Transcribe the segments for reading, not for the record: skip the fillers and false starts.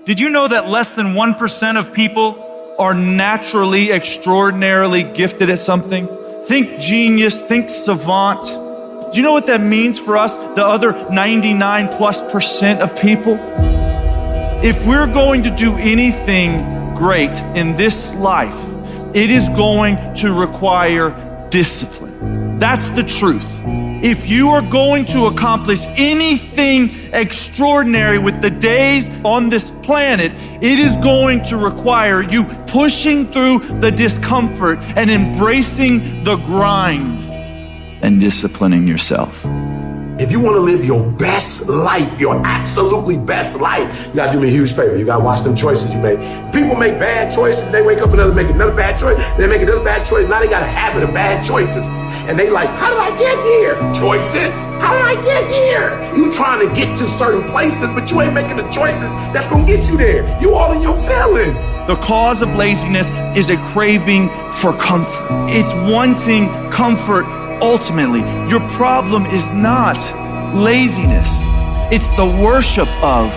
Did you know that less than 1% of people are naturally, extraordinarily gifted at something? Think genius, think savant. Do you know what that means for us, the other 99+% of people? If we're going to do anything great in this life, it is going to require discipline. That's the truth. If you are going to accomplish anything extraordinary with the days on this planet, it is going to require you pushing through the discomfort and embracing the grind and disciplining yourself. If you want to live your best life, your absolutely best life, you got to do me a huge favor. You got to watch them choices you make. People make bad choices. They wake up and make another bad choice. They make another bad choice. Now they got a habit of bad choices. And they like, how did I get here? Choices. How did I get here? You trying to get to certain places, but you ain't making the choices that's going to get you there. You all in your feelings. The cause of laziness is a craving for comfort. It's wanting comfort. Ultimately, your problem is not laziness. It's the worship of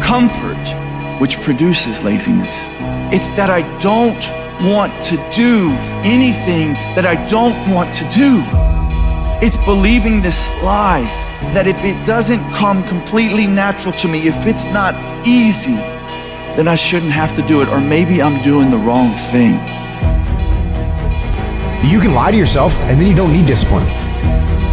comfort which produces laziness. It's that I don't want to do anything that I don't want to do. It's believing this lie that if it doesn't come completely natural to me, if it's not easy, then I shouldn't have to do it, or maybe I'm doing the wrong thing. You can lie to yourself and then you don't need discipline.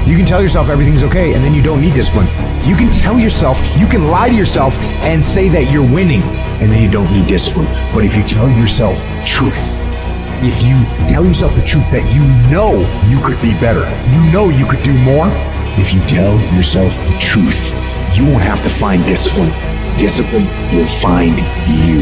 You can tell yourself everything's okay and then you don't need discipline. You can tell yourself, you can lie to yourself and say that you're winning and then you don't need discipline. But if you tell yourself the truth, if you tell yourself the truth that you know you could be better, you know you could do more, if you tell yourself the truth, you won't have to find discipline. Discipline will find you.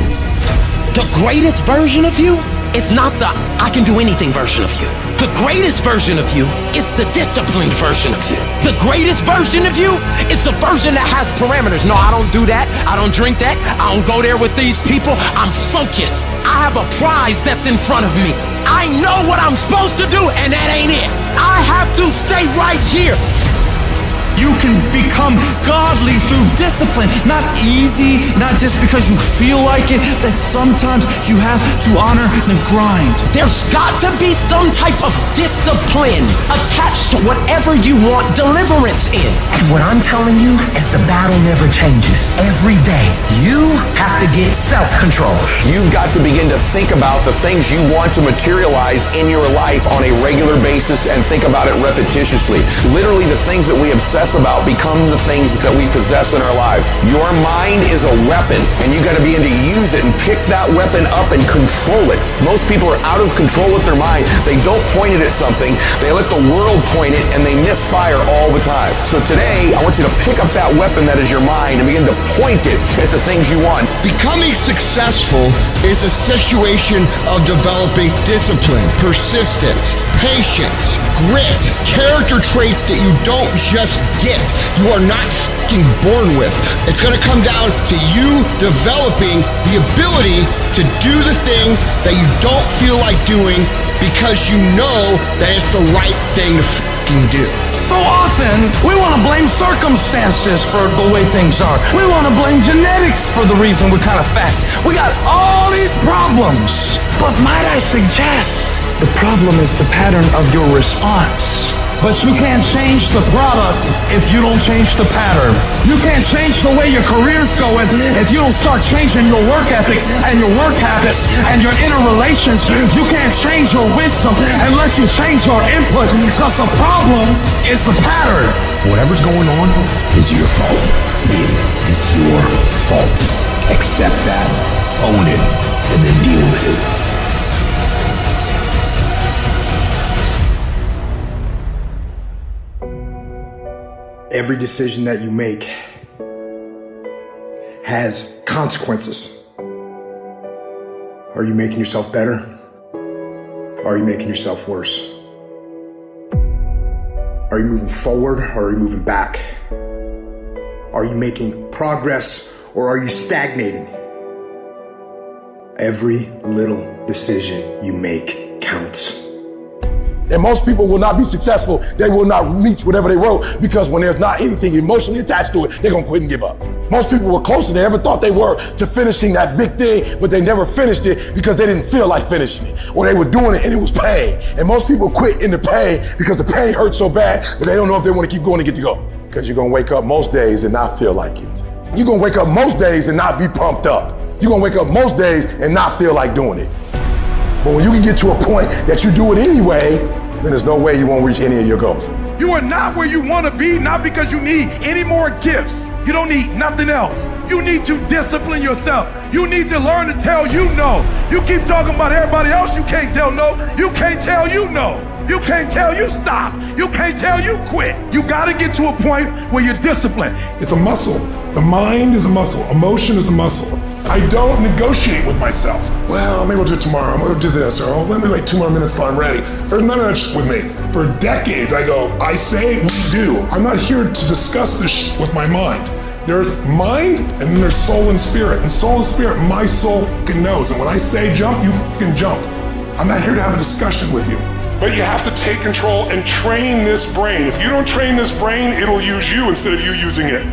The greatest version of you is not the I can do anything version of you. The greatest version of you is the disciplined version of you. The greatest version of you is the version that has parameters. No, I don't do that. I don't drink that. I don't go there with these people. I'm focused. I have a prize that's in front of me. I know what I'm supposed to do, and that ain't it. I have to stay right here. You can become godly through discipline, not easy, not just because you feel like it, that sometimes you have to honor the grind. There's got to be some type of discipline attached to whatever you want deliverance in. And what I'm telling you is the battle never changes. Every day, you have to get self-control. You've got to begin to think about the things you want to materialize in your life on a regular basis and think about it repetitiously. Literally, the things that we obsess about become the things that we possess in our lives. Your mind is a weapon, and you got to begin to use it and pick that weapon up and control it. Most people are out of control with their mind. They don't point it at something. They let the world point it, and they misfire all the time. So today, I want you to pick up that weapon that is your mind and begin to point it at the things you want. Becoming successful is a situation of developing discipline, persistence, patience, grit, character traits that you don't just get. You are not fucking born with. It's going to come down to you developing the ability to do the things that you don't feel like doing because you know that it's the right thing to fucking do. So often, we want to blame circumstances for the way things are. We want to blame genetics for the reason we're kind of fat. We got all these problems. But might I suggest, the problem is the pattern of your response. But you can't change the product if you don't change the pattern. You can't change the way your career's going if you don't start changing your work ethic and your work habits and your interrelations. You can't change your wisdom unless you change your input, because the problem is the pattern. Whatever's going on is your fault. It is your fault. Accept that, own it, and then deal with it. Every decision that you make has consequences. Are you making yourself better? Or are you making yourself worse? Are you moving forward or are you moving back? Are you making progress or are you stagnating? Every little decision you make counts. And most people will not be successful. They will not reach whatever they wrote because when there's not anything emotionally attached to it, they're gonna quit and give up. Most people were closer than they ever thought they were to finishing that big thing, but they never finished it because they didn't feel like finishing it, or they were doing it and it was pain. And most people quit in the pain because the pain hurts so bad that they don't know if they want to keep going to get to go. Because you're gonna wake up most days and not feel like it. You're gonna wake up most days and not be pumped up. You're gonna wake up most days and not feel like doing it. But when you can get to a point that you do it anyway, then there's no way you won't reach any of your goals. You are not where you want to be, not because you need any more gifts. You don't need nothing else. You need to discipline yourself. You need to learn to tell you no. You keep talking about everybody else, you can't tell no. You can't tell you no. You can't tell you stop. You can't tell you quit. You got to get to a point where you're disciplined. It's a muscle. The mind is a muscle. Emotion is a muscle. I don't negotiate with myself. Well, maybe we'll do it tomorrow. I'm going to do this. Or let me wait 2 more minutes till I'm ready. There's none of that shit with me. For decades, I go, I say, we do. I'm not here to discuss this shit with my mind. There's mind, and then there's soul and spirit. And soul and spirit, my soul fucking knows. And when I say jump, you fucking jump. I'm not here to have a discussion with you. But you have to take control and train this brain. If you don't train this brain, it'll use you instead of you using it.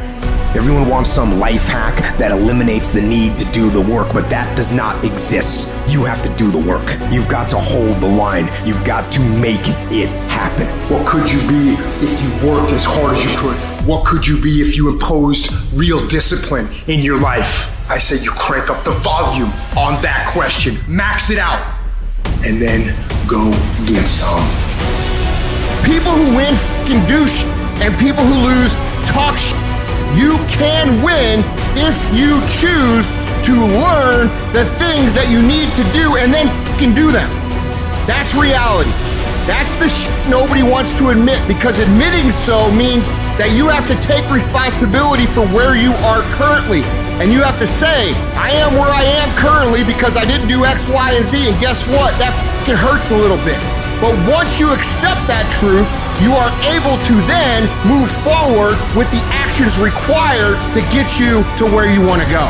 Everyone wants some life hack that eliminates the need to do the work, but that does not exist. You have to do the work. You've got to hold the line. You've got to make it happen. What could you be if you worked as hard as you could? What could you be if you imposed real discipline in your life? I say you crank up the volume on that question, max it out, and then go get some. People who win fucking do shit, and people who lose talk shit. You can win if you choose to learn the things that you need to do and then fucking do them. That's reality. That's the shit nobody wants to admit, because admitting so means that you have to take responsibility for where you are currently. And you have to say, I am where I am currently because I didn't do X, Y, and Z. And guess what? That fucking hurts a little bit. But once you accept that truth, you are able to then move forward with the actions required to get you to where you want to go.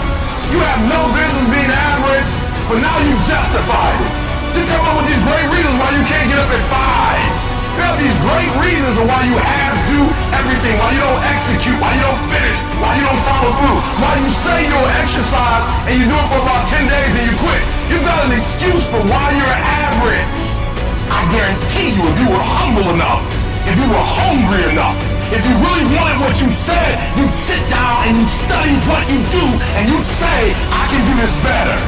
You have no business being average, but now you justify it. You come up with these great reasons why you can't get up at 5. You have these great reasons of why you have to do everything, why you don't execute, why you don't finish, why you don't follow through, why you say you'll exercise and you do it for about 10 days and you quit. You've got an excuse for why you're average. I guarantee you, if you were humble enough, if you were hungry enough, if you really wanted what you said, you'd sit down and you'd study what you do and you'd say, I can do this better.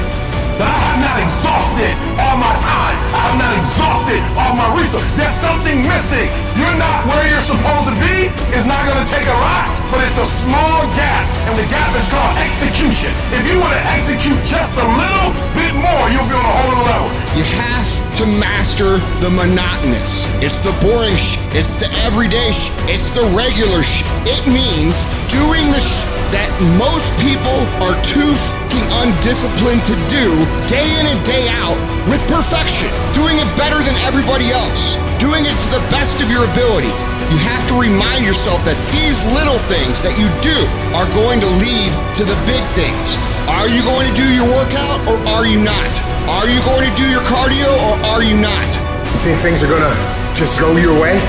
But I have not exhausted all my time. I have not exhausted all my resources. There's something missing. You're not where you're supposed to be. It's not going to take a lot, but it's a small gap. And the gap is called execution. If you want to execute just a little bit more, you'll be on a whole other level. You have to master the monotonous. It's the boring shit. It's the everyday shit. It's the regular shit. It means doing the shit that most people are too fucking undisciplined to do day in and day out with perfection. Doing it better than everybody else. Doing it to the best of your ability. You have to remind yourself that these little things that you do are going to lead to the big things. Are you going to do your workout or are you not? Are you going to do your cardio or are you not? You think things are gonna just go your way?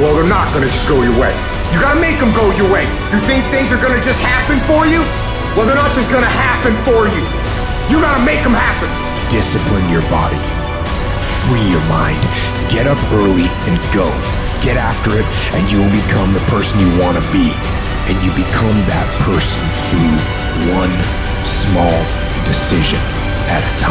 Well, they're not gonna just go your way. You gotta make them go your way. You think things are gonna just happen for you? Well, they're not just gonna happen for you. You gotta make them happen. Discipline your body. Free your mind. Get up early and go. Get after it, and you'll become the person you want to be. And you become that person through one small decision at a time.